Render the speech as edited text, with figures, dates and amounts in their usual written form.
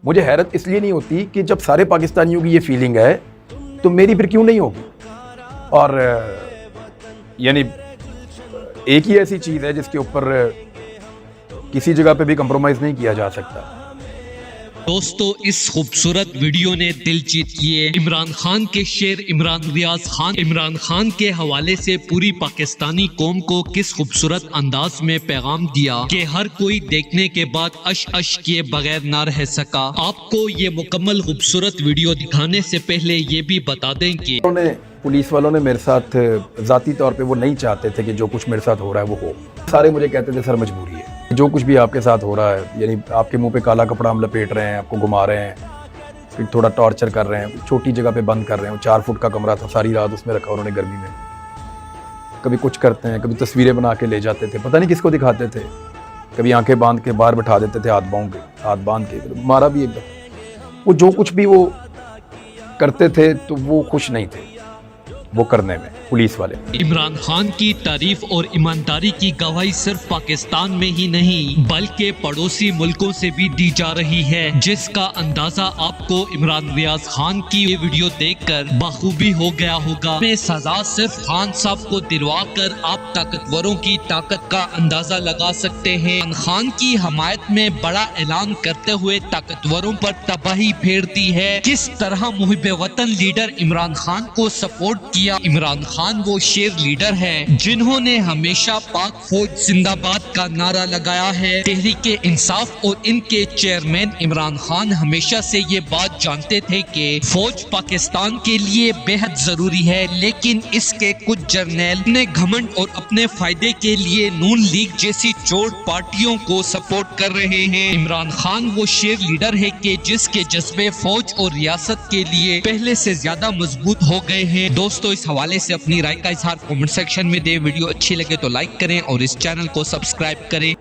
मुझे हैरत इसलिए नहीं होती कि जब सारे पाकिस्तानियों की ये फीलिंग है तो मेरी फिर क्यों नहीं होगी। और यानी एक ही ऐसी चीज़ है जिसके ऊपर किसी जगह पे भी कंप्रोमाइज़ नहीं किया जा सकता। दोस्तों, इस खूबसूरत वीडियो ने दिल जीत लिए। इमरान खान के शेर इमरान रियाज खान इमरान खान के हवाले से पूरी पाकिस्तानी कौम को किस खूबसूरत अंदाज में पैगाम दिया कि हर कोई देखने के बाद अश अश किए बगैर ना रह सका। आपको ये मुकम्मल खूबसूरत वीडियो दिखाने से पहले ये भी बता दें कि पुलिस वालों ने मेरे साथ ज़ाती तौर पे वो नहीं चाहते थे कि जो कुछ मेरे साथ हो रहा है वो हो। सारे मुझे कहते थे सर मजबूरी है, जो कुछ भी आपके साथ हो रहा है, यानी आपके मुंह पे काला कपड़ा हम लपेट रहे हैं, आपको घुमा रहे हैं, फिर थोड़ा टॉर्चर कर रहे हैं, छोटी जगह पे बंद कर रहे हैं। 4 फुट का कमरा था, सारी रात उसमें रखा उन्होंने गर्मी में। कभी कुछ करते हैं, कभी तस्वीरें बना के ले जाते थे, पता नहीं किसको दिखाते थे। कभी आंखें बांध के बाहर बैठा देते थे, हाथ बांध के मारा भी एकदम। वो जो कुछ भी वो करते थे तो वो खुश नहीं थे वो करने में, पुलिस वाले। इमरान खान की तारीफ और ईमानदारी की गवाही सिर्फ पाकिस्तान में ही नहीं बल्कि पड़ोसी मुल्कों से भी दी जा रही है, जिसका अंदाजा आपको इमरान रियाज खान की ये वीडियो देखकर बखूबी हो गया होगा। में सजा सिर्फ खान साहब को दिलवा कर आप ताकतवरों की ताकत का अंदाजा लगा सकते हैं। इमरान खान की हमायत में बड़ा ऐलान करते हुए ताकतवरों पर तबाही फेर दी है। किस तरह मुहिब वतन लीडर इमरान खान को सपोर्ट किया। इमरान खान वो शेर लीडर है जिन्होंने हमेशा पाक फौज जिंदाबाद का नारा लगाया है। तहरीके इंसाफ और इनके चेयरमैन इमरान खान हमेशा से ये बात जानते थे कि फौज पाकिस्तान के लिए बेहद जरूरी है, लेकिन इसके कुछ जर्नैल अपने घमंड और अपने फायदे के लिए नून लीग जैसी चोर पार्टियों को सपोर्ट कर रहे हैं। इमरान खान वो शेर लीडर है कि जिसके जज्बे फौज और रियासत के लिए पहले से ज्यादा मजबूत हो गए हैं। दोस्तों, इस हवाले से अपनी राय का इजहार कमेंट सेक्शन में दे। वीडियो अच्छी लगे तो लाइक करें और इस चैनल को सब्सक्राइब करें।